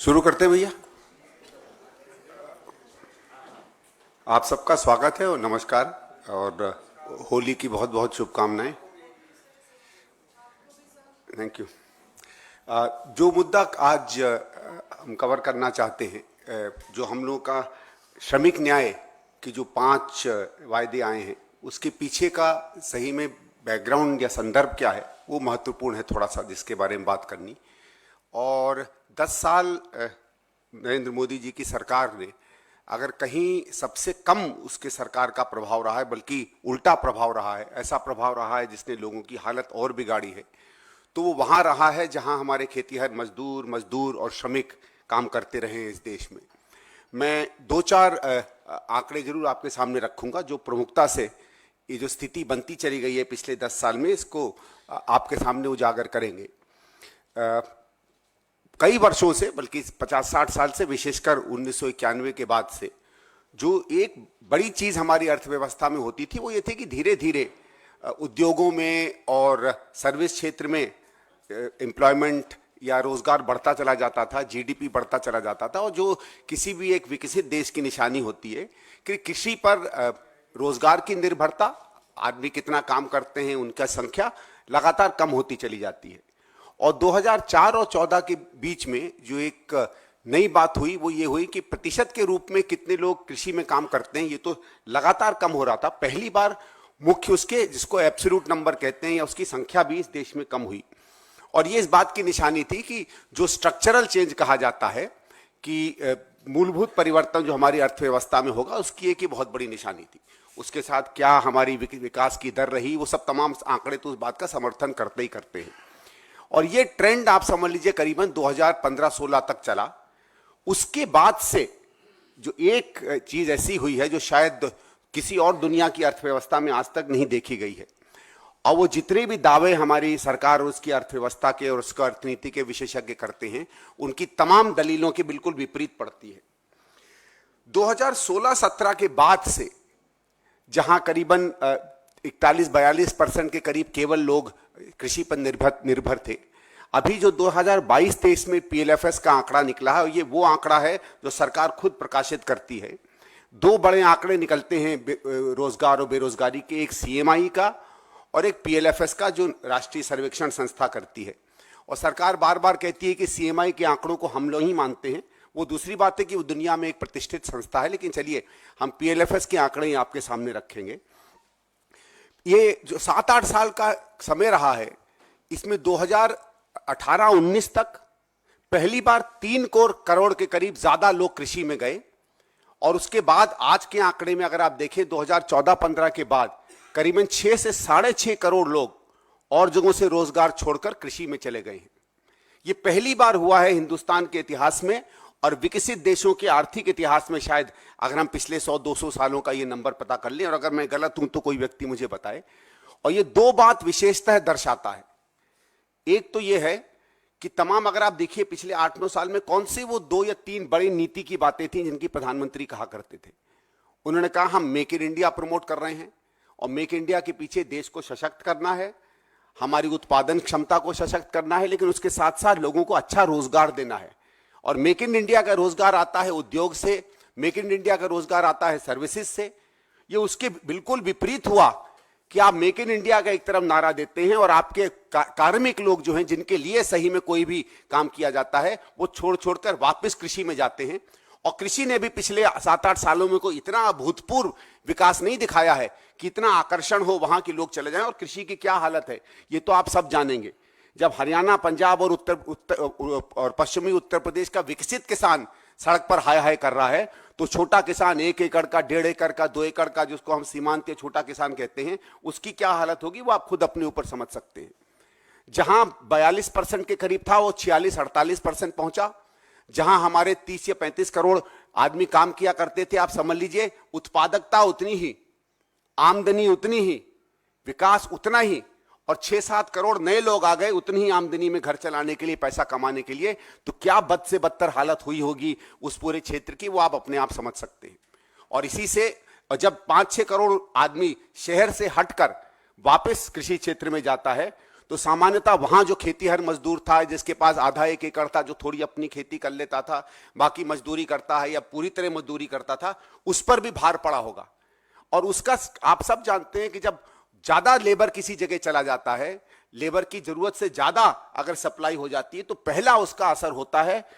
शुरू करते हैं भैया। आप सबका स्वागत है और नमस्कार और होली की बहुत बहुत शुभकामनाएं। Thank you. जो मुद्दा आज हम कवर करना चाहते हैं, जो हम लोगों का श्रमिक न्याय की जो 5 वायदे आए हैं, उसके पीछे का सही में बैकग्राउंड या संदर्भ क्या है, वो महत्वपूर्ण है थोड़ा सा, जिसके बारे में बात करनी। और 10 साल नरेंद्र मोदी जी की सरकार ने अगर कहीं सबसे कम उसके सरकार का प्रभाव रहा है, बल्कि उल्टा प्रभाव रहा है, ऐसा प्रभाव रहा है जिसने लोगों की हालत और बिगाड़ी है, तो वो वहाँ रहा है जहाँ हमारे खेतीहर मजदूर और श्रमिक काम करते रहे हैं इस देश में। मैं 2-4 आंकड़े जरूर आपके सामने रखूंगा जो प्रमुखता से ये जो स्थिति बनती चली गई है पिछले 10 साल में, इसको आपके सामने उजागर करेंगे। कई वर्षों से, बल्कि 50-60 साल से, विशेषकर 1991 के बाद से, जो एक बड़ी चीज हमारी अर्थव्यवस्था में होती थी वो ये थी कि धीरे धीरे उद्योगों में और सर्विस क्षेत्र में एम्प्लॉयमेंट या रोजगार बढ़ता चला जाता था, जीडीपी बढ़ता चला जाता था। और जो किसी भी एक विकसित देश की निशानी होती है कि कृषि पर रोजगार की निर्भरता, आदमी कितना काम करते हैं, उनका संख्या लगातार कम होती चली जाती है। और 2004 और 14 के बीच में जो एक नई बात हुई वो ये हुई कि प्रतिशत के रूप में कितने लोग कृषि में काम करते हैं, ये तो लगातार कम हो रहा था। पहली बार मुख्य उसके, जिसको एब्सोल्यूट नंबर कहते हैं, या उसकी संख्या भी इस देश में कम हुई। और ये इस बात की निशानी थी कि जो स्ट्रक्चरल चेंज कहा जाता है, कि मूलभूत परिवर्तन जो हमारी अर्थव्यवस्था में होगा, उसकी एक ही बहुत बड़ी निशानी थी। उसके साथ क्या हमारी विकास की दर रही, वो सब तमाम आंकड़े तो उस बात का समर्थन करते ही करते हैं। और ये ट्रेंड आप समझ लीजिए करीबन 2015-16 तक चला। उसके बाद से जो एक चीज ऐसी हुई है जो शायद किसी और दुनिया की अर्थव्यवस्था में आज तक नहीं देखी गई है, और वो जितने भी दावे हमारी सरकार और उसकी अर्थव्यवस्था के और उसका अर्थनीति के विशेषज्ञ करते हैं, उनकी तमाम दलीलों के बिल्कुल विपरीत पड़ती है। 2016-17 के बाद से जहां करीबन 41-42% के करीब केवल लोग कृषि पर निर्भर थे, अभी जो 2022-23 में पीएलएफएस का आंकड़ा निकला है, ये वो आंकड़ा है जो सरकार खुद प्रकाशित करती है। 2 बड़े आंकड़े निकलते हैं रोजगार और बेरोजगारी के, एक सीएमआई का और एक पीएलएफएस का, जो राष्ट्रीय सर्वेक्षण संस्था करती है। और सरकार बार बार कहती है कि सीएमआई के आंकड़ों को हम लोग ही मानते हैं। वो दूसरी बात है कि वो दुनिया में एक प्रतिष्ठित संस्था है, लेकिन चलिए हम पीएलएफएस के आंकड़े आपके सामने रखेंगे। ये जो 7-8 साल का समय रहा है, इसमें 2018-19 तक पहली बार 3 करोड़ के करीब ज्यादा लोग कृषि में गए। और उसके बाद आज के आंकड़े में अगर आप देखें, 2014-15 के बाद करीबन 6 से 6.5 करोड़ लोग और जगहों से रोजगार छोड़कर कृषि में चले गए हैं। ये पहली बार हुआ है हिंदुस्तान के इतिहास में और विकसित देशों के आर्थिक इतिहास में, शायद अगर हम पिछले 100-200 सालों का ये नंबर पता कर लें, और अगर मैं गलत हूं तो कोई व्यक्ति मुझे बताए। और ये 2 बात विशेषतः दर्शाता है। एक तो ये है कि तमाम, अगर आप देखिए पिछले 8-9 साल में कौन से वो 2 या 3 बड़ी नीति की बातें थी जिनकी प्रधानमंत्री कहा करते थे। उन्होंने कहा हम मेक इन इंडिया प्रमोट कर रहे हैं, और मेक इंडिया के पीछे देश को सशक्त करना है, हमारी उत्पादन क्षमता को सशक्त करना है, लेकिन उसके साथ साथ लोगों को अच्छा रोजगार देना है। और मेक इन इंडिया का रोजगार आता है उद्योग से, मेक इन इंडिया का रोजगार आता है सर्विसेज से। ये उसके बिल्कुल विपरीत हुआ कि आप मेक इन इंडिया का एक तरफ नारा देते हैं और आपके कार्मिक लोग जो हैं, जिनके लिए सही में कोई भी काम किया जाता है, वो छोड़कर वापस कृषि में जाते हैं। और कृषि ने भी पिछले 7-8 सालों में कोई इतना अभूतपूर्व विकास नहीं दिखाया है कि इतना आकर्षण हो, वहां के लोग चले जाएं। और कृषि की क्या हालत है ये तो आप सब जानेंगे। जब हरियाणा, पंजाब और उत्तर पश्चिमी उत्तर प्रदेश का विकसित किसान सड़क पर हाय हाय कर रहा है, तो छोटा किसान 1 एकड़ का, 1.5 एकड़ का, 2 एकड़ का, जिसको हम सीमांत छोटा किसान कहते हैं, उसकी क्या हालत होगी वो आप खुद अपने ऊपर समझ सकते हैं। जहां 42% के करीब था, वो 46-48% पहुंचा। जहां हमारे 30 या 35 करोड़ आदमी काम किया करते थे, आप समझ लीजिए उत्पादकता उतनी ही, आमदनी उतनी ही, विकास उतना ही, और 6-7 करोड़ नए लोग आ गए उतनी ही आमदनी में घर चलाने के लिए, पैसा कमाने के लिए। तो क्या बद से बदतर हालत हुई होगी उस पूरे क्षेत्र की, वो आप अपने आप समझ सकते हैं। और इसी से जब 5-6 करोड़ आदमी शहर से हटकर वापस कृषि क्षेत्र में जाता है, तो सामान्यतः वहां जो खेतीहर मजदूर था, जिसके पास आधा एक एकड़ था, जो थोड़ी अपनी खेती कर लेता था, बाकी मजदूरी करता है या पूरी तरह मजदूरी करता था, उस पर भी भार पड़ा होगा। और उसका आप सब जानते हैं कि जब ज्यादा लेबर किसी जगह चला जाता है, लेबर की जरूरत से ज्यादा अगर सप्लाई हो जाती है, तो पहला उसका असर होता है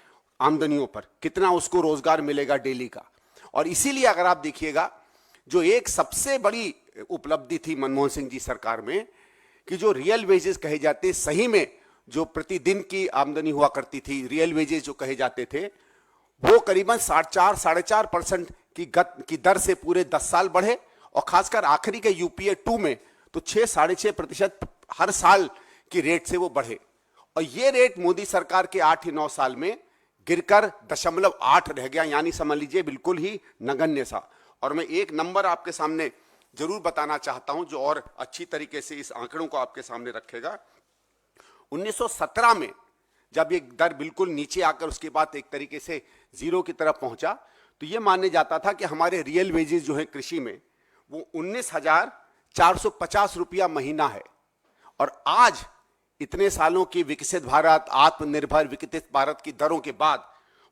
आमदनियों पर, कितना उसको रोजगार मिलेगा डेली का। और इसीलिए अगर आप देखिएगा, जो एक सबसे बड़ी उपलब्धि थी मनमोहन सिंह जी सरकार में, कि जो रियल वेजेस कहे जाते, सही में जो प्रतिदिन की आमदनी हुआ करती थी, रियल वेजेस जो कहे जाते थे, वो करीबन 4.5% की दर से पूरे 10 साल बढ़े। और खासकर आखिरी के यूपीए 2 में तो 6-6.5% हर साल की रेट से वो बढ़े। और ये रेट मोदी सरकार के 8 या 9 साल में गिरकर 0.8 रह गया, यानी समझ लीजिए बिल्कुल ही नगण्य सा। और मैं एक नंबर आपके सामने जरूर बताना चाहता हूं, जो और अच्छी तरीके से इस आंकड़ों को आपके सामने रखेगा। 1917 में जब ये दर बिल्कुल नीचे आकर उसके बाद एक तरीके से जीरो की तरफ पहुंचा, तो ये माने जाता था कि हमारे रियल वेजेस जो है कृषि में, वो 19,450 रुपया महीना है। और आज इतने सालों की विकसित भारत, आत्मनिर्भर विकसित भारत की दरों के बाद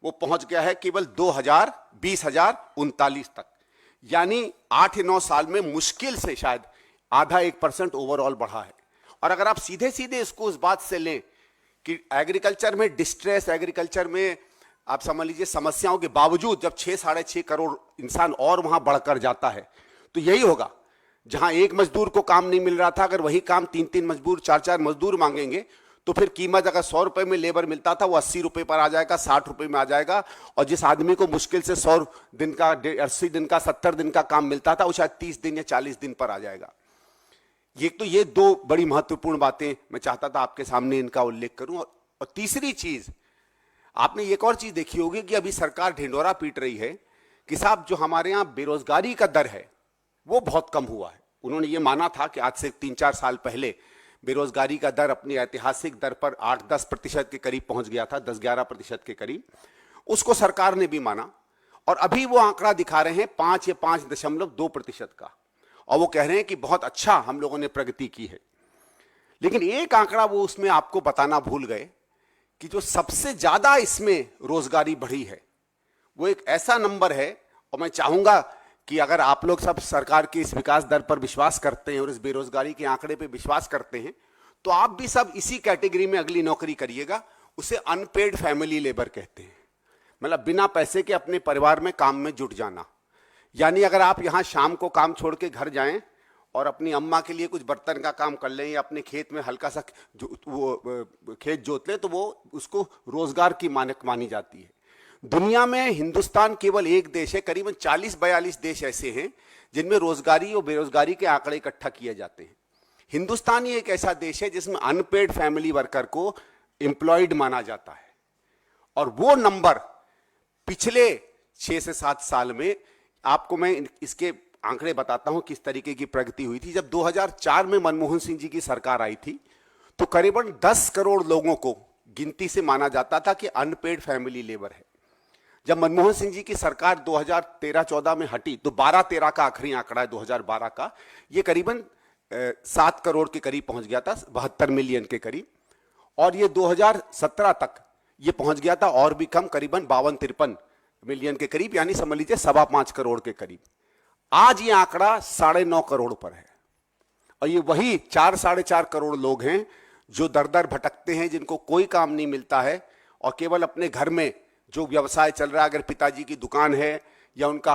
वो पहुंच गया है केवल 20,39 तक। यानी 8 या 9 साल में मुश्किल से शायद आधा 1% ओवरऑल बढ़ा है। और अगर आप सीधे सीधे इसको उस बात से लें कि एग्रीकल्चर में डिस्ट्रेस, एग्रीकल्चर में आप समझ लीजिए समस्याओं के बावजूद जब 6-6.5 करोड़ इंसान और वहां बढ़कर जाता है, तो यही होगा। जहां एक मजदूर को काम नहीं मिल रहा था, अगर वही काम 3-3 मजदूर, 4-4 मजदूर मांगेंगे, तो फिर कीमत अगर 100 रुपए में लेबर मिलता था, वो 80 रुपए पर आ जाएगा, 60 रुपए में आ जाएगा। और जिस आदमी को मुश्किल से 100 दिन का, 80 दिन का, 70 दिन का काम मिलता था, वो शायद 30 दिन या 40 दिन पर आ जाएगा। ये दो बड़ी महत्वपूर्ण बातें मैं चाहता था आपके सामने इनका उल्लेख करूं। और तीसरी चीज, आपने एक और चीज देखी होगी कि अभी सरकार ढिंढोरा पीट रही है कि साहब जो हमारे यहां बेरोजगारी का दर है वो बहुत कम हुआ है। उन्होंने ये माना था कि आज से 3-4 साल पहले बेरोजगारी का दर अपनी ऐतिहासिक दर पर 8-10% के करीब पहुंच गया था, 10-11% के करीब। उसको सरकार ने भी माना और अभी वो आंकड़ा दिखा रहे हैं 5 या 5.2% का। और वो कह रहे हैं कि बहुत अच्छा हम लोगों ने प्रगति की है। लेकिन एक आंकड़ा वो उसमें आपको बताना भूल गए कि जो सबसे ज्यादा इसमें रोजगारी बढ़ी है वो एक ऐसा नंबर है। और मैं चाहूंगा कि अगर आप लोग सब सरकार की इस विकास दर पर विश्वास करते हैं और इस बेरोजगारी के आंकड़े पर विश्वास करते हैं, तो आप भी सब इसी कैटेगरी में अगली नौकरी करिएगा। उसे अनपेड फैमिली लेबर कहते हैं, मतलब बिना पैसे के अपने परिवार में काम में जुट जाना। यानी अगर आप यहां शाम को काम छोड़ के घर जाएं और अपनी अम्मा के लिए कुछ बर्तन का काम कर लें या अपने खेत में हल्का सा खेत जोत लें, तो वो उसको रोजगार की मानक मानी जाती है। दुनिया में हिंदुस्तान केवल एक देश है, करीबन 40-42 देश ऐसे हैं जिनमें रोजगारी और बेरोजगारी के आंकड़े इकट्ठा किए जाते हैं। हिंदुस्तान ही एक ऐसा देश है जिसमें अनपेड फैमिली वर्कर को एम्प्लॉयड माना जाता है। और वो नंबर पिछले 6 से 7 साल में, आपको मैं इसके आंकड़े बताता हूं किस तरीके की प्रगति हुई थी। जब 2004 में मनमोहन सिंह जी की सरकार आई थी, तो करीबन 10 करोड़ लोगों को गिनती से माना जाता था कि अनपेड फैमिली लेबर है। जब मनमोहन सिंह जी की सरकार 2013-14 में हटी, तो 12-13 का आखिरी आंकड़ा है 2012 का, ये करीबन 7 करोड़ के करीब पहुंच गया था, 72 मिलियन के करीब। और ये 2017 तक ये पहुंच गया था और भी कम, करीबन 52-53 मिलियन के करीब, यानी समझ लीजिए 5.25 करोड़ के करीब। आज ये आंकड़ा 9.5 करोड़ पर है। और ये वही 4-4.5 करोड़ लोग हैं जो दर दर भटकते हैं, जिनको कोई काम नहीं मिलता है और केवल अपने घर में जो व्यवसाय चल रहा है, अगर पिताजी की दुकान है या उनका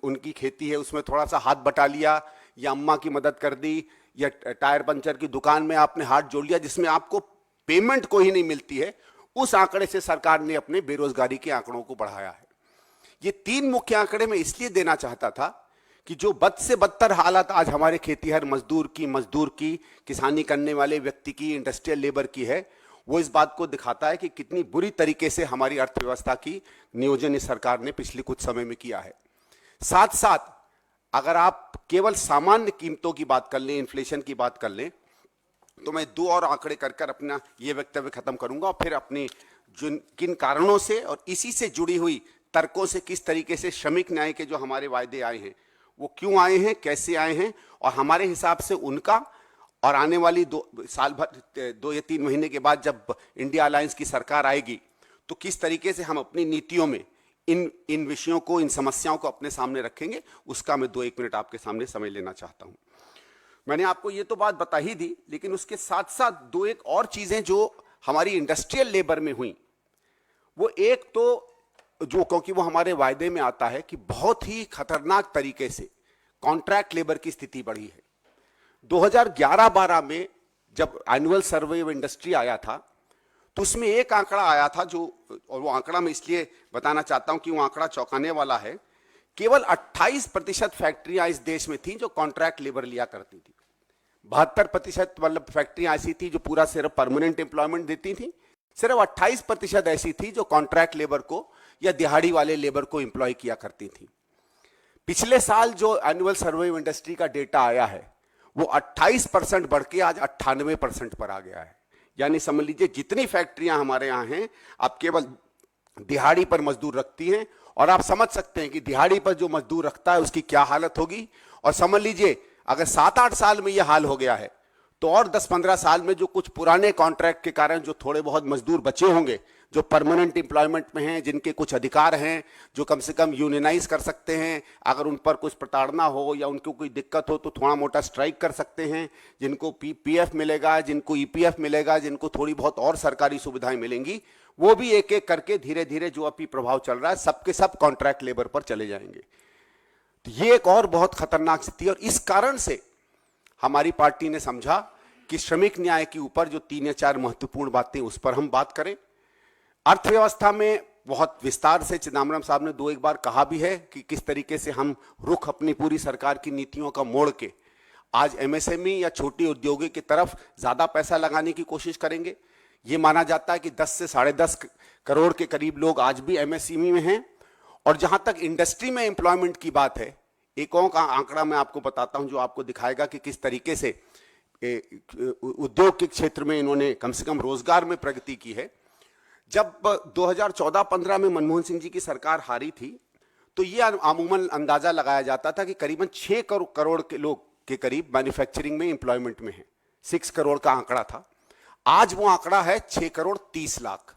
उनकी खेती है, उसमें थोड़ा सा हाथ बटा लिया या अम्मा की मदद कर दी या टायर पंचर की दुकान में आपने हाथ जोड़ लिया, जिसमें आपको पेमेंट कोई नहीं मिलती है, उस आंकड़े से सरकार ने अपने बेरोजगारी के आंकड़ों को बढ़ाया है। ये 3 मुख्य आंकड़े मैं इसलिए देना चाहता था कि जो बद से बदतर हालत आज हमारे खेतीहर मजदूर की, किसानी करने वाले व्यक्ति की, इंडस्ट्रियल लेबर की है, वो इस बात को दिखाता है कि कितनी बुरी तरीके से हमारी अर्थव्यवस्था की नियोजन इस सरकार ने पिछले कुछ समय में किया है। साथ साथ अगर आप केवल सामान्य कीमतों की बात कर लें, इन्फ्लेशन की बात कर लें, तो मैं 2 और आंकड़े कर अपना ये वक्तव्य खत्म करूंगा और फिर अपनी किन कारणों से और इसी से जुड़ी हुई तर्कों से किस तरीके से श्रमिक न्याय के जो हमारे वायदे आए हैं वो क्यों आए हैं, कैसे आए हैं और हमारे हिसाब से उनका और आने वाली साल भर 2 या 3 महीने के बाद जब इंडिया अलायंस की सरकार आएगी तो किस तरीके से हम अपनी नीतियों में इन विषयों को, इन समस्याओं को अपने सामने रखेंगे, उसका मैं 2-1 मिनट आपके सामने समय लेना चाहता हूं। मैंने आपको ये तो बात बता ही दी, लेकिन उसके साथ साथ 2-1 और चीजें जो हमारी इंडस्ट्रियल लेबर में हुई, वो एक तो जो, क्योंकि वो हमारे वायदे में आता है कि बहुत ही खतरनाक तरीके से कॉन्ट्रैक्ट लेबर की स्थिति बढ़ी है। 2011-12 में जब एनुअल सर्वे ऑफ इंडस्ट्री आया था तो उसमें एक आंकड़ा आया था जो, और वो आंकड़ा मैं इसलिए बताना चाहता हूं कि वो आंकड़ा चौंकाने वाला है। केवल 28% फैक्ट्रियां इस देश में थी जो कॉन्ट्रैक्ट लेबर लिया करती थी। 72% मतलब फैक्ट्रियां ऐसी थी जो पूरा सिर्फ परमानेंट एम्प्लॉयमेंट देती थी। सिर्फ 28% ऐसी थी जो कॉन्ट्रैक्ट लेबर को या दिहाड़ी वाले लेबर को एम्प्लॉय किया करती थी। पिछले साल जो एनुअल सर्वे ऑफ इंडस्ट्री का डेटा आया है वो 28% बढ़ के आज 98% पर आ गया है। यानी समझ लीजिए जितनी फैक्ट्रियां हमारे यहां हैं आप केवल दिहाड़ी पर मजदूर रखती हैं, और आप समझ सकते हैं कि दिहाड़ी पर जो मजदूर रखता है उसकी क्या हालत होगी। और समझ लीजिए अगर 7-8 साल में यह हाल हो गया है तो और 10-15 साल में जो कुछ पुराने कॉन्ट्रैक्ट के कारण जो थोड़े बहुत मजदूर बचे होंगे, जो परमानेंट एम्प्लॉयमेंट में हैं, जिनके कुछ अधिकार हैं, जो कम से कम यूनियनाइज कर सकते हैं, अगर उन पर कुछ प्रताड़ना हो या उनको कोई दिक्कत हो तो थोड़ा मोटा स्ट्राइक कर सकते हैं, जिनको पीएफ मिलेगा, जिनको ईपीएफ मिलेगा, जिनको थोड़ी बहुत और सरकारी सुविधाएं मिलेंगी, वो भी एक एक करके धीरे धीरे जो अभी प्रभाव चल रहा है सबके सब कॉन्ट्रैक्ट लेबर पर चले जाएंगे। तो ये एक और बहुत खतरनाक स्थिति है। और इस कारण से हमारी पार्टी ने समझा कि श्रमिक न्याय के ऊपर जो 3 या 4 महत्वपूर्ण बातें उस पर हम बात करें। अर्थव्यवस्था में बहुत विस्तार से चिदम्बरम साहब ने 2-1 बार कहा भी है कि किस तरीके से हम रुख अपनी पूरी सरकार की नीतियों का मोड़ के आज एमएसएमई या छोटी उद्योगों की तरफ ज्यादा पैसा लगाने की कोशिश करेंगे। ये माना जाता है कि 10 से 10.5 करोड़ के करीब लोग आज भी एमएसएमई में हैं। और जहां तक इंडस्ट्री में एम्प्लॉयमेंट की बात है, एक और का आंकड़ा मैं आपको बताता हूं जो आपको दिखाएगा कि किस तरीके से उद्योग के क्षेत्र में इन्होंने कम से कम रोजगार में प्रगति की है। जब 2014-15 में मनमोहन सिंह जी की सरकार हारी थी तो ये अमूमन अंदाजा लगाया जाता था कि करीबन 6 करोड़ के लोग के करीब मैन्युफैक्चरिंग में एम्प्लॉयमेंट में है। 6 करोड़ का आंकड़ा था, आज वो आंकड़ा है 6 करोड़ 30 लाख।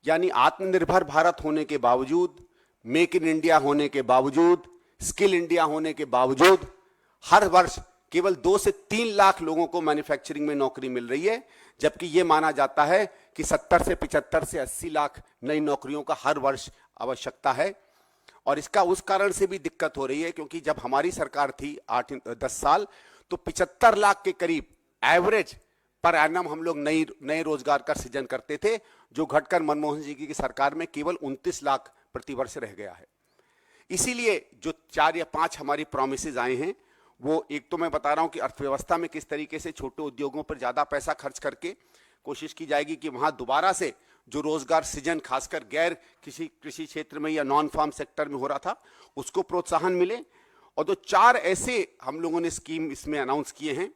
यानी आत्मनिर्भर भारत होने के बावजूद, मेक इन इंडिया होने के बावजूद, स्किल इंडिया होने के बावजूद हर वर्ष केवल 2 से 3 लाख लोगों को मैन्युफैक्चरिंग में नौकरी मिल रही है, जबकि यह माना जाता है कि 70 से 75 से 80 लाख नई नौकरियों का हर वर्ष आवश्यकता है। और इसका उस कारण से भी दिक्कत हो रही है क्योंकि जब हमारी सरकार थी 8-10 साल तो 75 लाख के करीब एवरेज पर एनम हम लोग नए रोजगार का सृजन करते थे, जो घटकर मनमोहन सिंह जी की सरकार में केवल 29 लाख प्रतिवर्ष रह गया है। इसीलिए जो 4 या 5 हमारी प्रॉमिसेस आए हैं वो, एक तो मैं बता रहा हूं कि अर्थव्यवस्था में किस तरीके से छोटे उद्योगों पर ज्यादा पैसा खर्च करके कोशिश की जाएगी कि वहां दोबारा से जो रोजगार सृजन खासकर गैर किसी कृषि क्षेत्र में या नॉन फार्म सेक्टर में हो रहा था उसको प्रोत्साहन मिले। और जो 4 ऐसे हम लोगों ने स्कीम इसमें अनाउंस किए हैं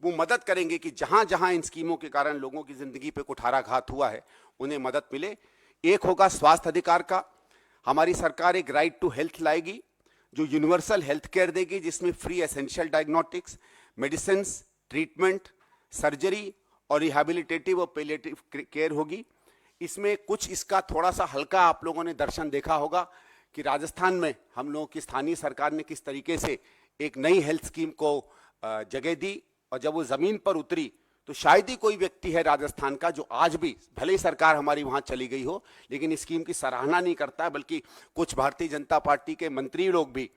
वो मदद करेंगे कि जहां जहां इन स्कीमों के कारण लोगों की जिंदगी पे कुठाराघात हुआ है उन्हें मदद मिले। एक होगा स्वास्थ्य अधिकार का। हमारी सरकार एक राइट टू हेल्थ लाएगी जो यूनिवर्सल हेल्थ केयर देगी, जिसमें free essential diagnostics, medicine, treatment, surgery और रिहैबिलिटेटिव और पैलिएटिव केयर होगी। इसमें कुछ इसका थोड़ा सा हल्का आप लोगों ने दर्शन देखा होगा कि राजस्थान में हम लोगों की स्थानीय सरकार ने किस तरीके से एक नई हेल्थ स्कीम को जगह दी, और जब वो जमीन पर उतरी तो शायद ही कोई व्यक्ति है राजस्थान का जो आज भी, भले ही सरकार हमारी वहां चली गई हो, लेकिन इस स्कीम की सराहना नहीं करता है। बल्कि कुछ भारतीय जनता पार्टी के मंत्री लोग भी,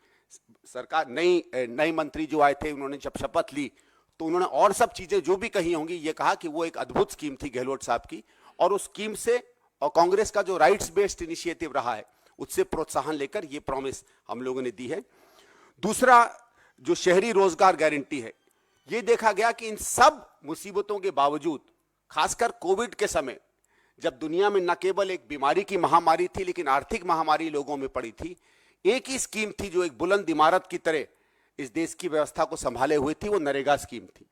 सरकार नई मंत्री जो आए थे उन्होंने जब शपथ ली तो उन्होंने और सब चीजें जो भी कही होंगी ये कहा कि वो एक अद्भुत स्कीम थी गहलोत साहब की, और उस स्कीम से और कांग्रेस का जो राइट्स बेस्ड इनिशिएटिव रहा है उससे प्रोत्साहन लेकर ये प्रॉमिस हम लोगों ने दी है। दूसरा जो शहरी रोजगार गारंटी है, ये देखा गया कि इन सब मुसीबतों के बावजूद, खासकर कोविड के समय जब दुनिया में न केवल एक बीमारी की महामारी थी लेकिन आर्थिक महामारी लोगों में पड़ी थी, एक ही स्कीम थी जो एक बुलंद इमारत की तरह इस देश की व्यवस्था को संभाले हुए थी, वो नरेगा स्कीम थी।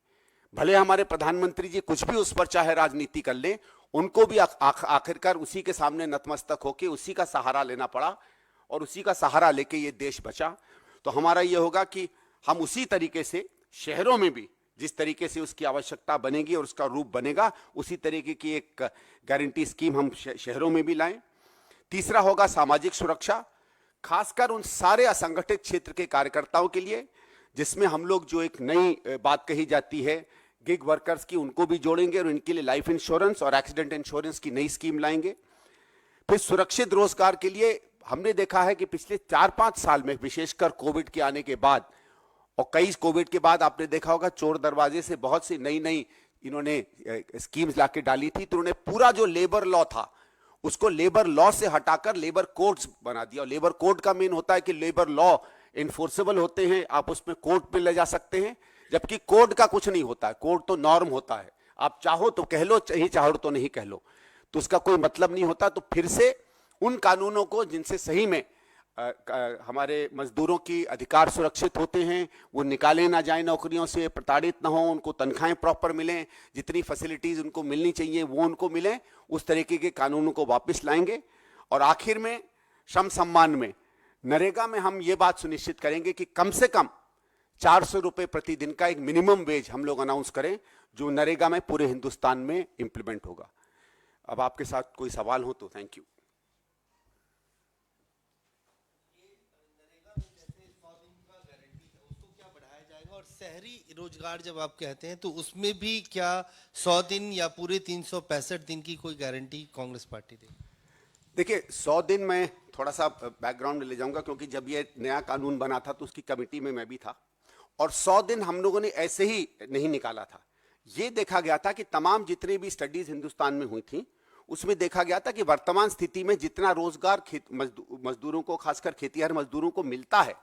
भले हमारे प्रधानमंत्री जी कुछ भी उस पर चाहे राजनीति कर ले, उनको भी आखिरकार उसी के सामने नतमस्तक होकर उसी का सहारा लेना पड़ा और उसी का सहारा लेके ये देश बचा। तो हमारा ये होगा कि हम उसी तरीके से शहरों में भी जिस तरीके से उसकी आवश्यकता बनेगी और उसका रूप बनेगा, उसी तरीके की एक गारंटी स्कीम हम शहरों में भी लाएं। तीसरा होगा सामाजिक सुरक्षा, खासकर उन सारे असंगठित क्षेत्र के कार्यकर्ताओं के लिए, जिसमें हम लोग जो एक नई बात कही जाती है गिग वर्कर्स की, उनको भी जोड़ेंगे और इनके लिए लाइफ इंश्योरेंस और एक्सीडेंट इंश्योरेंस की नई स्कीम लाएंगे। फिर सुरक्षित रोजगार के लिए हमने देखा है कि पिछले 4-5 साल में, विशेषकर कोविड के आने के बाद और कई कोविड के बाद, आपने देखा होगा चोर दरवाजे से बहुत सी नई नई इन्होंने स्कीम्स लाके डाली थी। तो उन्होंने पूरा जो लेबर लॉ था उसको लेबर लॉ से हटाकर लेबर कोड्स बना दिया। और लेबर कोड का मेन होता है कि लेबर लॉ इन्फोर्सेबल होते हैं, आप उसमें कोर्ट पे ले जा सकते हैं, जबकि कोड का कुछ नहीं होता है। कोड तो नॉर्म होता है, आप चाहो तो कह लो, नहीं चाहो तो नहीं कह लो, तो उसका कोई मतलब नहीं होता। तो फिर से उन कानूनों को जिनसे सही में हमारे मजदूरों की अधिकार सुरक्षित होते हैं, वो निकाले ना जाए नौकरियों से, प्रताड़ित ना हो, उनको तनख्वाहें प्रॉपर मिलें, जितनी फैसिलिटीज उनको मिलनी चाहिए वो उनको मिलें, उस तरीके के कानूनों को वापस लाएंगे। और आखिर में श्रम सम्मान में, नरेगा में हम ये बात सुनिश्चित करेंगे कि कम से कम 400 रुपए प्रतिदिन का एक मिनिमम वेज हम लोग अनाउंस करें, जो नरेगा में पूरे हिंदुस्तान में इंप्लीमेंट होगा। अब आपके साथ कोई सवाल हो तो थैंक यू। शहरी रोजगार जब आप कहते हैं तो उसमें भी क्या 100 दिन या पूरे 365 दिन की कोई गारंटी कांग्रेस पार्टी देगी? देखिए, 100 दिन में थोड़ा सा बैकग्राउंड ले जाऊंगा, क्योंकि जब ये नया कानून बना था तो उसकी कमेटी में मैं भी था, और 100 दिन हम लोगों ने ऐसे ही नहीं निकाला था। ये देखा गया था कि तमाम जितनी भी स्टडीज हिंदुस्तान में हुई थी उसमें देखा गया था कि वर्तमान स्थिति में जितना रोजगार मजदूरों को, खासकर खेतीहर मजदूरों को मिलता है,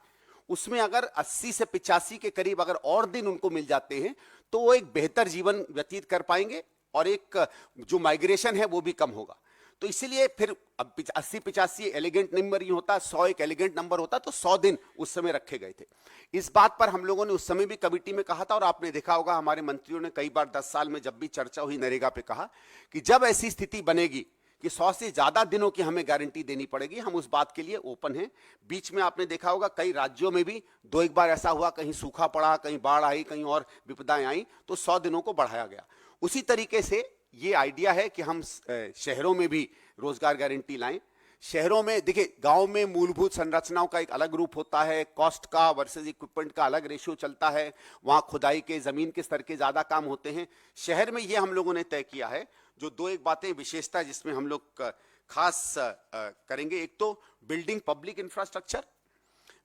उसमें अगर 80 से 85 के करीब अगर और दिन उनको मिल जाते हैं तो वो एक बेहतर जीवन व्यतीत कर पाएंगे और एक जो माइग्रेशन है वो भी कम होगा। तो इसीलिए फिर अब 80-85 एलिगेंट नंबर ही होता, 100 एक एलिगेंट नंबर होता, तो 100 दिन उस समय रखे गए थे। इस बात पर हम लोगों ने उस समय भी कमेटी में कहा था, और आपने देखा होगा हमारे मंत्रियों ने कई बार 10 साल में जब भी चर्चा हुई नरेगा पे कहा कि जब ऐसी स्थिति बनेगी कि 100 से ज्यादा दिनों की हमें गारंटी देनी पड़ेगी, हम उस बात के लिए ओपन हैं। बीच में आपने देखा होगा कई राज्यों में भी 2-1 बार ऐसा हुआ, कहीं सूखा पड़ा, कहीं बाढ़ आई, कहीं और विपदाएं आई, तो 100 दिनों को बढ़ाया गया। उसी तरीके से ये आइडिया है कि हम शहरों में भी रोजगार गारंटी लाएं। शहरों में देखिए, गांव में मूलभूत संरचनाओं का एक अलग रूप होता है, कॉस्ट का वर्सेस इक्विपमेंट का अलग रेशियो चलता है, वहां खुदाई के, जमीन के स्तर के ज्यादा काम होते हैं। शहर में ये हम लोगों ने तय किया है, जो 2-1 बातें विशेषता जिसमें हम लोग खास करेंगे। एक तो building public infrastructure,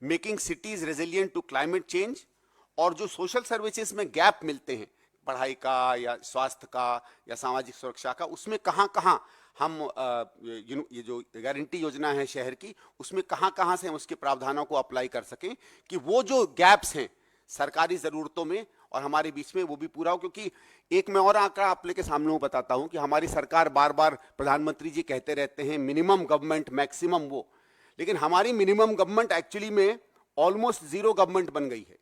making cities resilient to climate change, और जो सोशल सर्विसेज में गैप मिलते हैं, पढ़ाई का या स्वास्थ्य का या सामाजिक सुरक्षा का, उसमें कहाँ कहाँ हम ये जो गारंटी योजना है शहर की, उसमें कहाँ कहाँ से हम उसके प्रावधानों को अप्लाई कर सकें कि वो जो गैप्स हैं सरकारी ज़रूरतों में और हमारे बीच में, वो भी पूरा हो। क्योंकि एक मैं और आंकड़ा आप लोगों के सामने बताता हूं कि हमारी सरकार बार बार, प्रधानमंत्री जी कहते रहते हैं मिनिमम गवर्नमेंट मैक्सिमम वो, लेकिन हमारी मिनिमम गवर्नमेंट एक्चुअली में ऑलमोस्ट जीरो गवर्नमेंट बन गई है।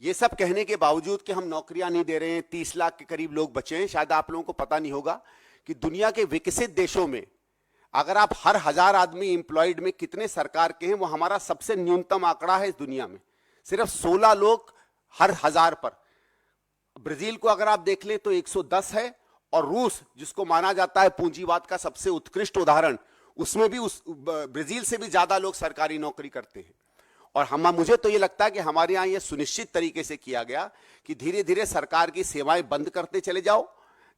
ये सब कहने के बावजूद कि हम नौकरियां नहीं दे रहे हैं, 30 लाख के करीब लोग बचे हैं। शायद आप लोगों को पता नहीं होगा कि दुनिया के विकसित देशों में अगर आप हर 1000 आदमी एम्प्लॉयड में कितने सरकार के हैं, वो हमारा सबसे न्यूनतम आंकड़ा है इस दुनिया में, सिर्फ 16 लोग हर 1000 पर। ब्राजील को अगर आप देख लें तो 110 है, और रूस जिसको माना जाता है पूंजीवाद का सबसे उत्कृष्ट उदाहरण, उसमें भी ब्राजील से भी ज्यादा लोग सरकारी नौकरी करते हैं। और मुझे तो ये लगता है कि हमारे यहाँ ये सुनिश्चित तरीके से किया गया कि धीरे धीरे सरकार की सेवाएं बंद करते चले जाओ,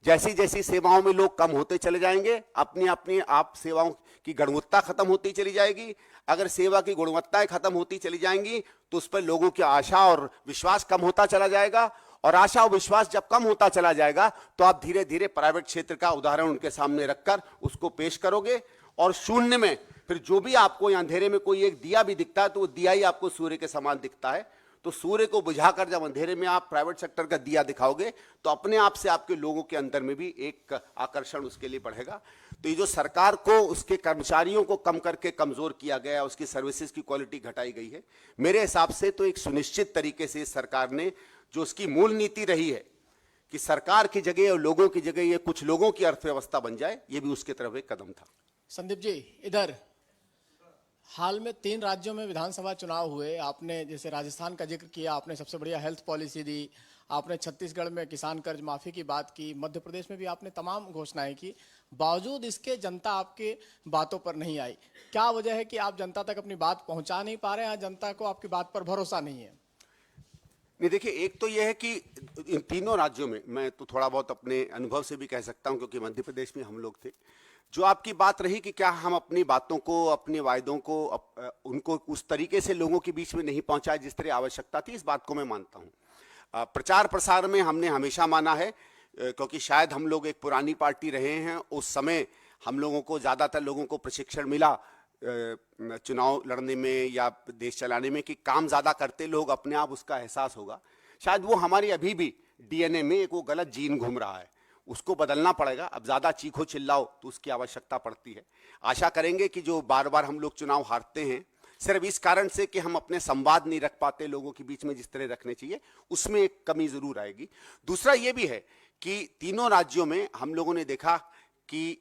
जैसी जैसी सेवाओं में लोग कम होते चले जाएंगे, अपनी अपनी आप सेवाओं की गुणवत्ता खत्म होती चली जाएगी। अगर सेवा की गुणवत्ताएं खत्म होती चली जाएंगी तो उस पर लोगों की आशा और विश्वास कम होता चला जाएगा, और आशा और विश्वास जब कम होता चला जाएगा तो आप धीरे धीरे प्राइवेट क्षेत्र का उदाहरण उनके सामने रखकर उसको पेश करोगे, और शून्य में फिर जो भी आपको अंधेरे में कोई एक दिया भी दिखता है तो वो दिया ही आपको सूर्य के समान दिखता है। तो सूर्य को बुझाकर जब अंधेरे में आप प्राइवेट सेक्टर का दिया दिखाओगे तो अपने आप से आपके लोगों के अंदर में भी एक आकर्षण उसके लिए बढ़ेगा। तो ये जो सरकार को उसके कर्मचारियों को कम करके कमजोर किया गया, उसकी सर्विसेज की क्वालिटी घटाई गई है, मेरे हिसाब से तो एक सुनिश्चित तरीके से सरकार ने, जो उसकी मूल नीति रही है कि सरकार की जगह और लोगों की जगह ये कुछ लोगों की अर्थव्यवस्था बन जाए, ये भी उसके तरफ एक कदम था। संदीप जी इधर, हाल में 3 राज्यों में विधानसभा चुनाव हुए। आपने जैसे राजस्थान का जिक्र किया, आपने सबसे बढ़िया हेल्थ पॉलिसी दी, आपने छत्तीसगढ़ में किसान कर्ज माफी की बात की, मध्य प्रदेश में भी आपने तमाम घोषणाएं की। बावजूद इसके जनता आपके बातों पर नहीं आई। क्या वजह है कि आप जनता तक अपनी बात पहुंचा नहीं पा रहे हैं, जनता को आपकी बात पर भरोसा नहीं है? नहीं, देखिए, एक तो यह है कि इन तीनों राज्यों में मैं तो थोड़ा बहुत अपने अनुभव से भी कह सकता हूं, क्योंकि मध्य प्रदेश में हम लोग थे। जो आपकी बात रही कि क्या हम अपनी बातों को, अपने वायदों को उनको उस तरीके से लोगों के बीच में नहीं पहुंचाए जिस तरह आवश्यकता थी, इस बात को मैं मानता हूं। प्रचार प्रसार में हमने हमेशा माना है, क्योंकि शायद हम लोग एक पुरानी पार्टी रहे हैं। उस समय हम लोगों को, ज़्यादातर लोगों को प्रशिक्षण मिला चुनाव लड़ने में या देश चलाने में कि काम ज़्यादा करते लोग अपने आप उसका एहसास होगा। शायद वो हमारी अभी भी डीएनए में एक वो गलत जीन घूम रहा है, उसको बदलना पड़ेगा। अब ज़्यादा चीखो चिल्लाओ तो उसकी आवश्यकता पड़ती है। आशा करेंगे कि जो बार बार हम लोग चुनाव हारते हैं सिर्फ इस कारण से कि हम अपने संवाद नहीं रख पाते लोगों के बीच में जिस तरह रखने चाहिए, उसमें एक कमी ज़रूर आएगी। दूसरा ये भी है कि तीनों राज्यों में हम लोगों ने देखा कि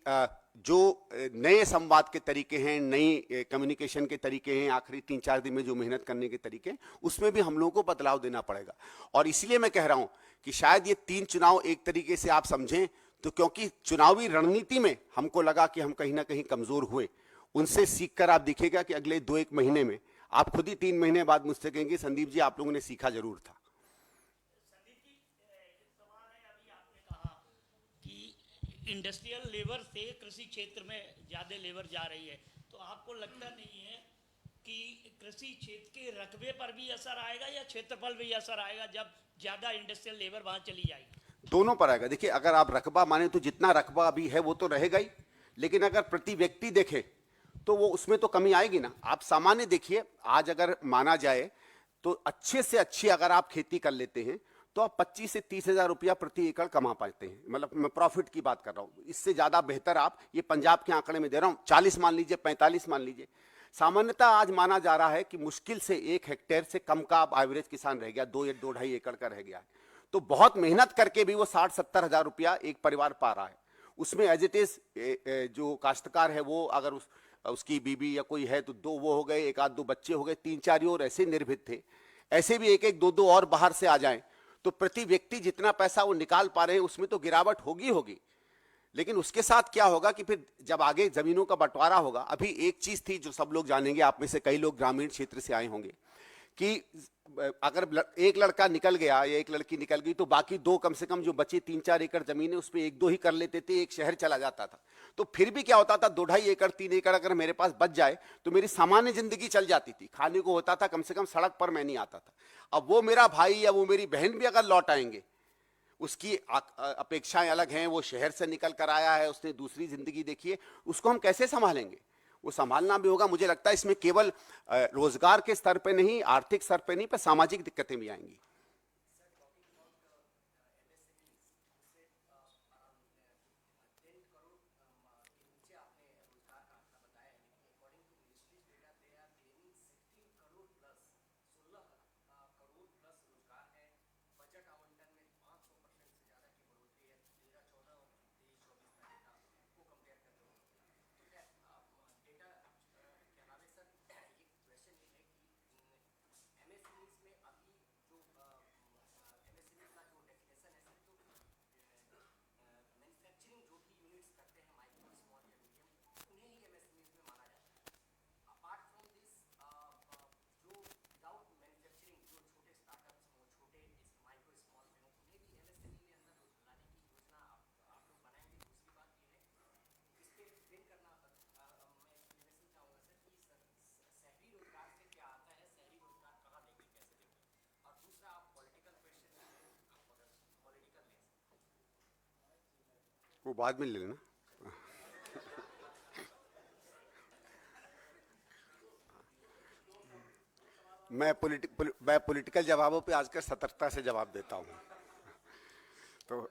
जो नए संवाद के तरीके हैं, नई कम्युनिकेशन के तरीके हैं, आखिरी 3-4 दिन में जो मेहनत करने के तरीके हैं, उसमें भी हम लोगों को बदलाव देना पड़ेगा। और इसलिए मैं कह रहा हूं कि शायद ये 3 चुनाव एक तरीके से आप समझें तो, क्योंकि चुनावी रणनीति में हमको लगा कि हम कहीं ना कहीं कमजोर हुए, उनसे सीखकर आप दिखेगा कि अगले 2-1 महीने में आप खुद ही 3 महीने बाद मुझसे कहेंगे संदीप जी आप लोगों ने सीखा जरूर था। इंडस्ट्रियल लेबर से कृषि क्षेत्र में ज़्यादा लेबर जा रही है, तो आपको लगता नहीं है कि कृषि क्षेत्र के रकबे पर भी असर आएगा या क्षेत्रफल भी असर आएगा जब ज़्यादा इंडस्ट्रियल लेबर वहाँ चली जाएगी? दोनों पर आएगा। देखिए, अगर आप रकबा माने तो जितना रकबा अभी है वो तो रहेगा ही, लेकिन अगर प्रति व्यक्ति देखें तो वो उसमें तो कमी आएगी ना। आप सामान्य देखिए, आज अगर माना जाए तो अच्छे से अच्छी अगर आप खेती कर लेते हैं तो आप 25 से 30 हजार रुपया प्रति एकड़ कमा पाते हैं। मतलब मैं प्रॉफिट की बात कर रहा हूं। इससे ज्यादा बेहतर आप, ये पंजाब के आंकड़े में दे रहा हूं, 40 मान लीजिए, 45 मान लीजिए। सामान्यतः आज माना जा रहा है कि मुश्किल से 1 हेक्टेयर से कम का अब एवरेज किसान रह गया, 2 या 2.5 एकड़ का रह गया है। तो बहुत मेहनत करके भी वो 60-70 हजार रुपया एक परिवार पा रहा है। उसमें एज इट इज जो काश्तकार है वो अगर उसकी बीबी या कोई है तो 2 वो हो गए, 1-2 बच्चे हो गए, 3-4 और ऐसे निर्भीत थे। ऐसे भी 1-1, 2-2 और बाहर से आ जाएं तो प्रति व्यक्ति जितना पैसा वो निकाल पा रहे हैं उसमें तो गिरावट होगी। लेकिन उसके साथ क्या होगा कि फिर जब आगे जमीनों का बंटवारा होगा, अभी एक चीज थी जो सब लोग जानेंगे, आप में से कई लोग ग्रामीण क्षेत्र से आए होंगे, कि अगर एक लड़का निकल गया या एक लड़की निकल गई तो बाकी 2 कम से कम जो बचे 3-4 एकड़ जमीन है उसमें 1-2 ही कर लेते थे, एक शहर चला जाता था। तो फिर भी क्या होता था, 2.5 एकड़ 3 एकड़ अगर मेरे पास बच जाए तो मेरी सामान्य जिंदगी चल जाती थी, खाने को होता था, कम से कम सड़क पर मैं नहीं आता था। अब वो मेरा भाई या वो मेरी बहन भी अगर लौट आएंगे, उसकी अपेक्षाएं अलग हैं, वो शहर से निकल कर आया है, उसने दूसरी जिंदगी देखी है, उसको हम कैसे संभालेंगे? वो संभालना भी होगा। मुझे लगता है इसमें केवल रोजगार के स्तर पे नहीं, आर्थिक स्तर पे नहीं, पर सामाजिक दिक्कतें भी आएंगी। वो बाद में ले लेना। मैं पॉलिटिकल जवाबों पे आजकल सतर्कता से जवाब देता हूं। तो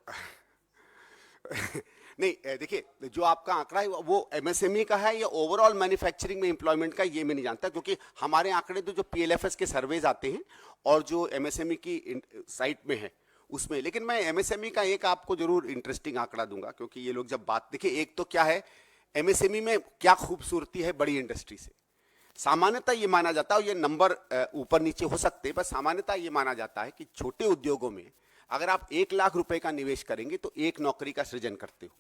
नहीं, देखिए, जो आपका आंकड़ा है वो एमएसएमई का है या ओवरऑल मैन्युफैक्चरिंग में एम्प्लॉयमेंट का, ये मैं नहीं जानता, क्योंकि हमारे आंकड़े तो जो पीएलएफएस के सर्वेज आते हैं और जो एमएसएमई की साइट में है उसमें। लेकिन मैं एमएसएमई का एक आपको जरूर इंटरेस्टिंग आंकड़ा दूंगा, क्योंकि ये लोग जब बात, देखिए, एक तो क्या है एमएसएमई में क्या खूबसूरती है बड़ी इंडस्ट्री से। सामान्यतः ये माना जाता है, ये नंबर ऊपर नीचे हो सकते हैं, पर सामान्यतः ये माना जाता है कि छोटे उद्योगों में अगर आप 1 लाख रुपए का निवेश करेंगे तो 1 नौकरी का सृजन करते हो।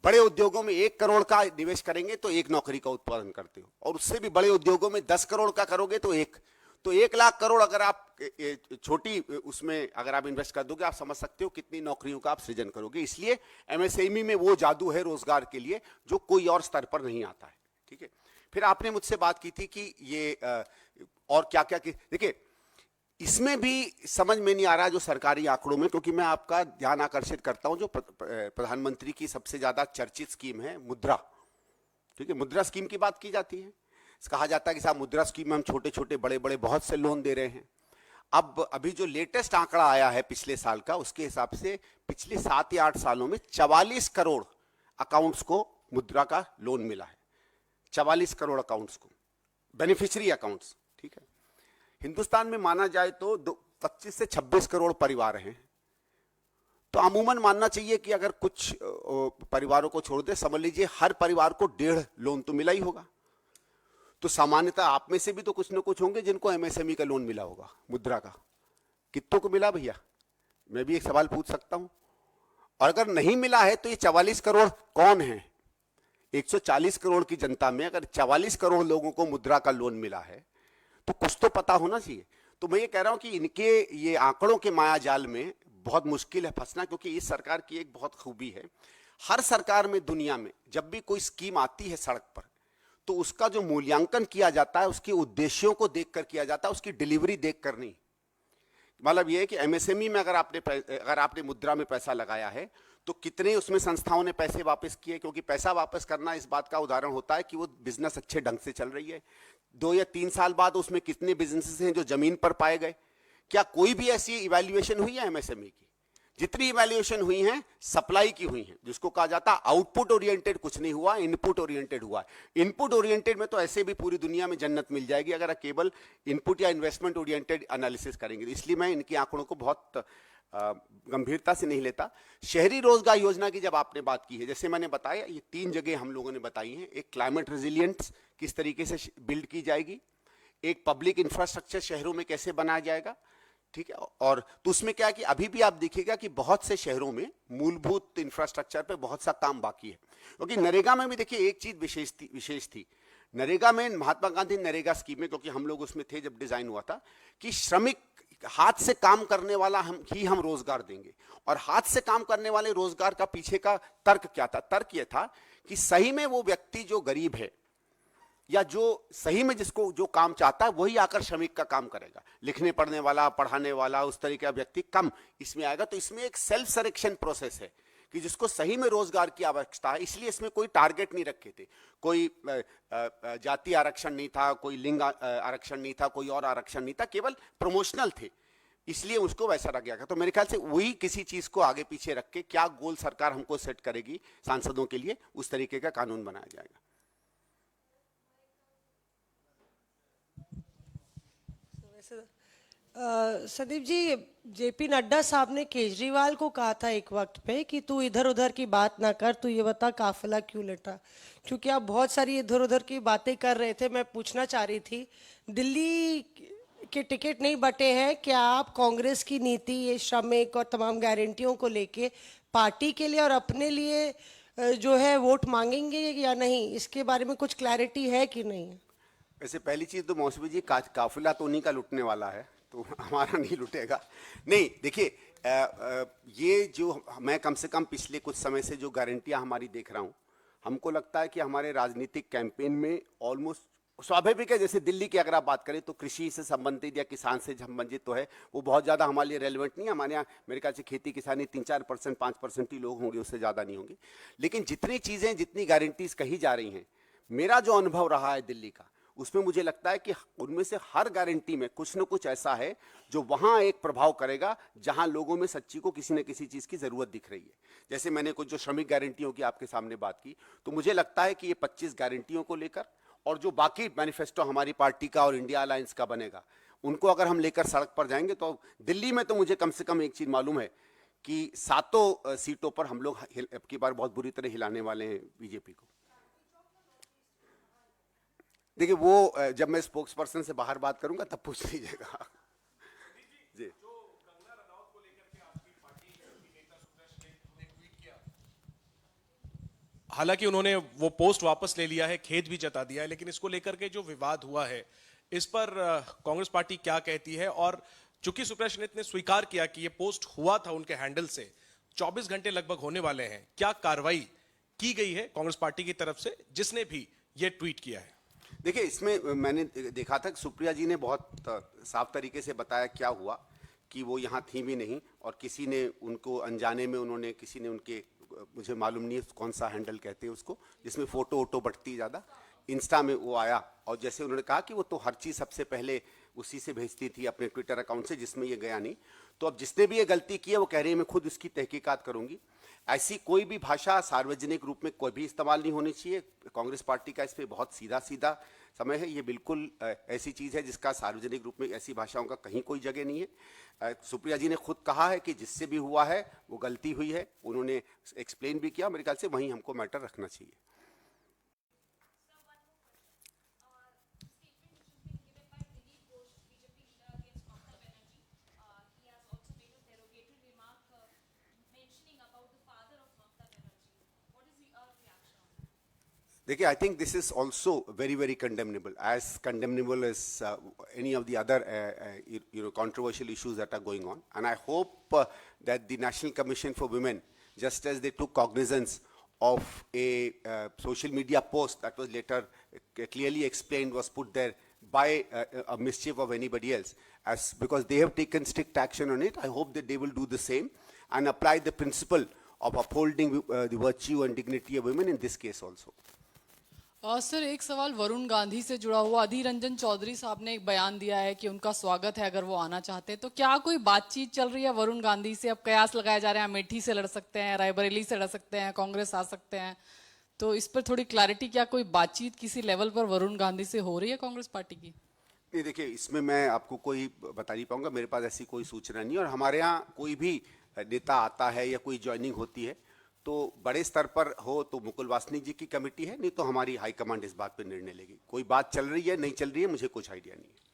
बड़े उद्योगों में 1 करोड़ का निवेश करेंगे तो 1 नौकरी का उत्पादन करते हो, और उससे भी बड़े उद्योगों में 10 करोड़ का करोगे तो 1 लाख करोड़ अगर आप छोटी उसमें अगर आप इन्वेस्ट कर दोगे, आप समझ सकते हो कितनी नौकरियों का आप सृजन करोगे। इसलिए एमएसएमई में वो जादू है रोजगार के लिए जो कोई और स्तर पर नहीं आता है। ठीक है, फिर आपने मुझसे बात की थी कि ये और क्या क्या, देखिए इसमें भी समझ में नहीं आ रहा जो सरकारी आंकड़ों में, क्योंकि मैं आपका ध्यान आकर्षित करता हूं जो प्रधानमंत्री की सबसे ज्यादा चर्चित स्कीम है मुद्रा। ठीक है, मुद्रा स्कीम की बात की जाती है, कहा जाता है कि साहब मुद्रा स्कीम में हम छोटे छोटे बड़े बड़े बहुत से लोन दे रहे हैं। अब अभी जो लेटेस्ट आंकड़ा आया है पिछले साल का, उसके हिसाब से पिछले 7 या 8 सालों में 44 करोड़ अकाउंट्स को मुद्रा का लोन मिला है। 44 करोड़ अकाउंट्स को, बेनिफिशियरी अकाउंट्स। ठीक है, हिंदुस्तान में माना जाए तो 25 से 26 करोड़ परिवार हैं, तो अमूमन मानना चाहिए कि अगर कुछ परिवारों को छोड़ दे, समझ लीजिए हर परिवार को 1.5 लोन तो मिला ही होगा। तो सामान्यतः आप में से भी तो कुछ न कुछ होंगे जिनको एमएसएमई का लोन मिला होगा मुद्रा का। कितनों को मिला भैया? मैं भी एक सवाल पूछ सकता हूं। और अगर नहीं मिला है तो ये 44 करोड़ कौन है? 140 करोड़ की जनता में अगर 44 करोड़ लोगों को मुद्रा का लोन मिला है तो कुछ तो पता होना चाहिए। तो मैं ये कह रहा हूं कि इनके ये आंकड़ों के माया जाल में बहुत मुश्किल है फंसना, क्योंकि इस सरकार की एक बहुत खूबी है, हर सरकार में दुनिया में जब भी कोई स्कीम आती है सड़क पर तो उसका जो मूल्यांकन किया जाता है उसके उद्देश्यों को देखकर किया जाता है, उसकी डिलीवरी देखकर नहीं। मतलब यह है कि एमएसएमई में अगर आपने मुद्रा में पैसा लगाया है तो कितने उसमें संस्थाओं ने पैसे वापस किए, क्योंकि पैसा वापस करना इस बात का उदाहरण होता है कि वो बिजनेस अच्छे ढंग से चल रही है। 2 या 3 साल बाद उसमें कितने बिजनेसेस हैं जो जमीन पर पाए गए। क्या कोई भी ऐसी इवैल्यूएशन हुई है एमएसएमई की? जितनी इवैल्यूएशन हुई हैं सप्लाई की हुई हैं, जिसको कहा जाता है आउटपुट ओरिएंटेड कुछ नहीं हुआ, इनपुट ओरिएंटेड हुआ। इनपुट ओरिएंटेड में तो ऐसे भी पूरी दुनिया में जन्नत मिल जाएगी अगर केवल इनपुट या इन्वेस्टमेंट ओरिएंटेड एनालिसिस करेंगे। इसलिए मैं इनकी आंकड़ों को बहुत गंभीरता से नहीं लेता। शहरी रोजगार योजना की जब आपने बात की है, जैसे मैंने बताया ये 3 जगह हम लोगों ने बताई हैं। एक क्लाइमेट रेजिलियंस किस तरीके से बिल्ड की जाएगी, एक पब्लिक इंफ्रास्ट्रक्चर शहरों में कैसे बनाया जाएगा। ठीक है, और तो उसमें क्या है कि अभी भी आप देखिएगा कि बहुत से शहरों में मूलभूत इंफ्रास्ट्रक्चर पे बहुत सा काम बाकी है। क्योंकि नरेगा में भी देखिए एक चीज विशेष थी नरेगा में, महात्मा गांधी नरेगा स्कीम में, क्योंकि हम लोग उसमें थे जब डिजाइन हुआ था, कि श्रमिक हाथ से काम करने वाला हम रोजगार देंगे। और हाथ से काम करने वाले रोजगार का पीछे का तर्क क्या था? तर्क यह था कि सही में वो व्यक्ति जो गरीब है या जो सही में जिसको जो काम चाहता है वही आकर श्रमिक का काम करेगा। लिखने पढ़ने वाला, पढ़ाने वाला, उस तरीके का व्यक्ति कम इसमें आएगा। तो इसमें एक सेल्फ सिलेक्शन प्रोसेस है कि जिसको सही में रोजगार की आवश्यकता है। इसलिए इसमें कोई टारगेट नहीं रखे थे, कोई जाति आरक्षण नहीं था, कोई लिंग आरक्षण नहीं था, कोई और आरक्षण नहीं था, केवल प्रमोशनल थे, इसलिए उसको वैसा रख गया। तो मेरे ख्याल से वही किसी चीज को आगे पीछे रख के क्या गोल सरकार हमको सेट करेगी सांसदों के लिए, उस तरीके का कानून बनाया जाएगा। संदीप जी, जेपी नड्डा साहब ने केजरीवाल को कहा था एक वक्त पे कि तू इधर उधर की बात ना कर, तू ये बता काफिला क्यों लेटा। क्योंकि आप बहुत सारी इधर उधर की बातें कर रहे थे, मैं पूछना चाह रही थी, दिल्ली के टिकट नहीं बटे हैं, क्या आप कांग्रेस की नीति, ये श्रमिक और तमाम गारंटियों को लेके पार्टी के लिए और अपने लिए जो है वोट मांगेंगे या नहीं? इसके बारे में कुछ क्लैरिटी है कि नहीं? वैसे पहली चीज तो मौसमी जी, काफिला तो उन्हीं का लुटने वाला है, तो हमारा नहीं लुटेगा। नहीं, देखिए ये जो मैं कम से कम पिछले कुछ समय से जो गारंटियां हमारी देख रहा हूं, हमको लगता है कि हमारे राजनीतिक कैंपेन में ऑलमोस्ट स्वाभाविक है। जैसे दिल्ली की अगर आप बात करें तो कृषि से संबंधित या किसान से संबंधित तो है, वो बहुत ज़्यादा हमारे लिए रेलिवेंट नहीं है। हमारे यहाँ मेरे ख्याल से खेती किसानी 3-4%, 5% ही लोग होंगे, उससे ज़्यादा नहीं होंगे। लेकिन जितनी चीज़ें, जितनी गारंटीज कही जा रही हैं, मेरा जो अनुभव रहा है दिल्ली का, उसमें मुझे लगता है कि उनमें से हर गारंटी में कुछ न कुछ ऐसा है जो वहां एक प्रभाव करेगा जहां लोगों में सच्ची को किसी न किसी चीज की जरूरत दिख रही है। जैसे मैंने कुछ जो श्रमिक गारंटियों की आपके सामने बात की, तो मुझे लगता है कि ये 25 गारंटियों को लेकर और जो बाकी मैनिफेस्टो हमारी पार्टी का और इंडिया अलायंस का बनेगा, उनको अगर हम लेकर सड़क पर जाएंगे तो दिल्ली में तो मुझे कम से कम एक चीज मालूम है कि 7 सीटों पर हम लोग अब की बार बहुत बुरी तरह हिलाने वाले हैं बीजेपी को। देखिए वो जब मैं स्पोक्स पर्सन से बाहर बात करूंगा तब पूछ लीजिएगा। जी हालांकि उन्होंने वो पोस्ट वापस ले लिया है, खेद भी जता दिया है, लेकिन इसको लेकर के जो विवाद हुआ है इस पर कांग्रेस पार्टी क्या कहती है? और चूंकि सुप्रिया श्रीनेत ने स्वीकार किया कि ये पोस्ट हुआ था उनके हैंडल से, 24 घंटे लगभग होने वाले हैं, क्या कार्रवाई की गई है कांग्रेस पार्टी की तरफ से जिसने भी ये ट्वीट किया है? देखिए इसमें मैंने देखा था कि सुप्रिया जी ने बहुत साफ तरीके से बताया क्या हुआ, कि वो यहाँ थी भी नहीं और किसी ने उनको अनजाने में उन्होंने किसी ने उनके, मुझे मालूम नहीं है कौन सा हैंडल कहते हैं उसको, जिसमें फोटो वोटो बढ़ती ज़्यादा, इंस्टा में वो आया और जैसे उन्होंने कहा कि वो तो हर चीज़ सबसे पहले उसी से भेजती थी अपने ट्विटर अकाउंट से, जिसमें ये गया नहीं। तो अब जिसने भी ये गलती की है वो कह रही है मैं खुद उसकी तहकीकात करूंगी। ऐसी कोई भी भाषा सार्वजनिक रूप में कोई भी इस्तेमाल नहीं होनी चाहिए। कांग्रेस पार्टी का इस पर बहुत सीधा सीधा समय है। ये बिल्कुल ऐसी चीज़ है जिसका सार्वजनिक रूप में ऐसी भाषाओं का कहीं कोई जगह नहीं है। सुप्रिया जी ने खुद कहा है कि जिससे भी हुआ है वो गलती हुई है, उन्होंने एक्सप्लेन भी किया। मेरे ख्याल से वहीं हमको मैटर रखना चाहिए। देखिए, I think this is also very, very condemnable, as condemnable as any of the other, controversial issues that are going on. And I hope that the National Commission for Women, just as they took cognizance of a social media post that was later clearly explained was put there by a mischief of anybody else, as because they have taken strict action on it, I hope that they will do the same and apply the principle of upholding the virtue and dignity of women in this case also. Sir एक सवाल वरुण गांधी से जुड़ा हुआ। अधीर रंजन चौधरी साहब ने एक बयान दिया है कि उनका स्वागत है अगर वो आना चाहते हैं, तो क्या कोई बातचीत चल रही है वरुण गांधी से? अब कयास लगाए जा रहे हैं अमेठी से लड़ सकते हैं, रायबरेली से लड़ सकते हैं, कांग्रेस आ सकते हैं, तो इस पर थोड़ी क्लैरिटी, क्या कोई बातचीत किसी लेवल पर वरुण गांधी से हो रही है कांग्रेस पार्टी की? नहीं, देखिए इसमें मैं आपको कोई बता नहीं पाऊंगा, मेरे पास ऐसी कोई सूचना नहीं। और हमारे यहाँ कोई भी नेता आता है या कोई ज्वाइनिंग होती है तो बड़े स्तर पर हो तो मुकुल वासनिक जी की कमेटी है, नहीं तो हमारी हाईकमांड इस बात पर निर्णय लेगी। कोई बात चल रही है नहीं चल रही है मुझे कुछ आइडिया नहीं है।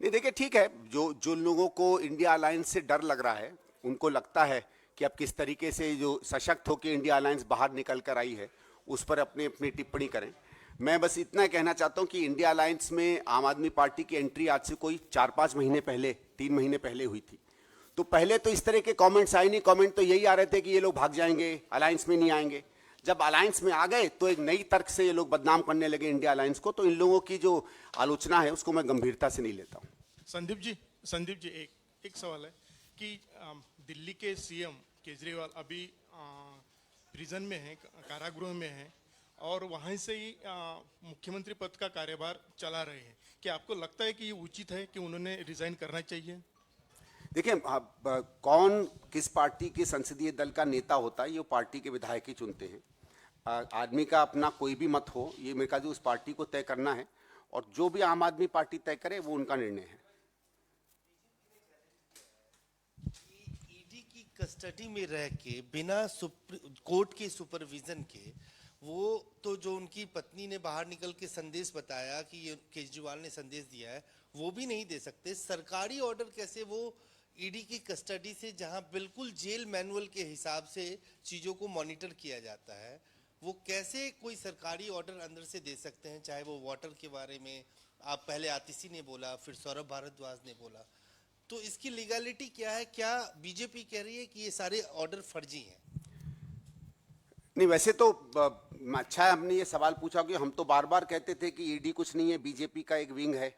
नहीं, देखिए ठीक है, जो लोगों को इंडिया अलायंस से डर लग रहा है, उनको लगता है कि अब किस तरीके से जो सशक्त होकर इंडिया अलायंस बाहर निकल कर आई है उस पर अपनी अपनी टिप्पणी करें। मैं बस इतना कहना चाहता हूं कि इंडिया अलायंस में आम आदमी पार्टी की एंट्री आज से कोई 4-5 महीने पहले, 3 महीने पहले हुई थी। तो पहले तो इस तरह के कमेंट्स आए नहीं। कमेंट तो यही आ रहे थे कि ये लोग भाग जाएंगे, अलायंस में नहीं आएंगे। जब अलायंस में आ गए तो एक नई तर्क से ये लोग बदनाम करने लगे इंडिया अलायंस को। तो इन लोगों की जो आलोचना है उसको मैं गंभीरता से नहीं लेता हूं। संदीप जी एक सवाल है कि दिल्ली के सीएम केजरीवाल अभी प्रिजन में हैं, कारागृह में हैं और वहीं से ही मुख्यमंत्री पद का कार्यभार चला रहे हैं। क्या आपको लगता है कि ये उचित है कि उन्होंने रिजाइन करना चाहिए? देखिए, कौन किस पार्टी के संसदीय दल का नेता होता है ये पार्टी के विधायक ही चुनते हैं। आदमी का अपना कोई भी मत हो, ये मेरे ख्याल से उस पार्टी को तय करना है और जो भी आम आदमी पार्टी तय करे वो उनका निर्णय है। ईडी की कस्टडी में रह के बिना कोर्ट के सुपरविजन के, वो तो जो उनकी पत्नी ने बाहर निकल के संदेश बताया कि ये केजरीवाल ने संदेश दिया है, वो भी नहीं दे सकते। सरकारी ऑर्डर कैसे वो ईडी की कस्टडी से, जहां बिल्कुल जेल मैनुअल के हिसाब से चीजों को मॉनिटर किया जाता है, वो कैसे कोई सरकारी ऑर्डर अंदर से दे सकते हैं? चाहे वो वाटर के बारे में आप पहले आतिशी ने बोला, फिर सौरभ भारद्वाज ने बोला, तो इसकी लीगलिटी क्या है? क्या बीजेपी कह रही है कि ये सारे ऑर्डर फर्जी हैं? नहीं, वैसे तो अच्छा है हमने ये सवाल पूछा कि हम तो बार बार कहते थे कि ईडी कुछ नहीं है, बीजेपी का एक विंग है।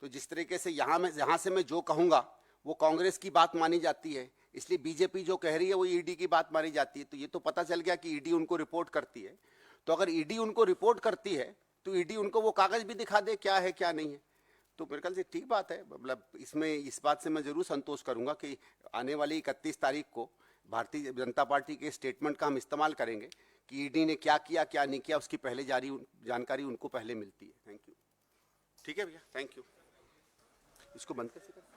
तो जिस तरीके से यहाँ से मैं जो कहूँगा वो कांग्रेस की बात मानी जाती है, इसलिए बीजेपी जो कह रही है वो ईडी की बात मानी जाती है। तो ये तो पता चल गया कि ईडी उनको रिपोर्ट करती है। तो अगर ईडी उनको रिपोर्ट करती है तो ईडी उनको वो कागज भी दिखा दे क्या है क्या नहीं है। तो मेरे ख्याल से ठीक बात है। मतलब इसमें इस बात से मैं जरूर संतोष करूंगा कि आने वाली 31 तारीख को भारतीय जनता पार्टी के स्टेटमेंट का हम इस्तेमाल करेंगे कि ईडी ने क्या किया क्या नहीं किया, उसकी पहले जानकारी उनको पहले मिलती है। Thank you. ठीक है भैया, थैंक यू। इसको बंद कैसे करें?